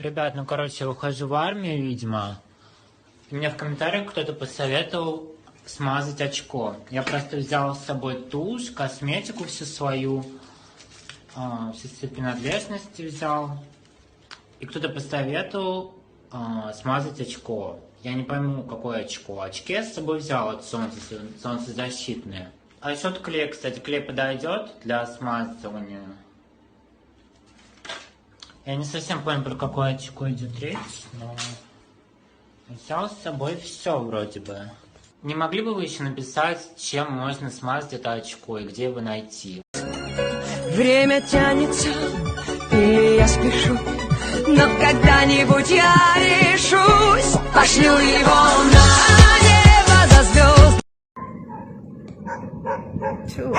Ребят, ну короче, я ухожу в армию, видимо. И мне в комментариях кто-то посоветовал смазать очко. Я просто взял с собой тушь, косметику всю свою, все принадлежности взял. И кто-то посоветовал смазать очко. Я не пойму, какое очко. Очки я с собой взял от солнца, солнцезащитные. А еще тут клей, кстати, клей подойдет для смазывания. Я не совсем понял, про какое очко идет речь, но взял с собой все вроде бы. Не могли бы вы еще написать, чем можно смазать это очко и где его найти? Время тянется, и я спешу, но когда-нибудь я решусь, пошлю его на небо до звезд. Чё?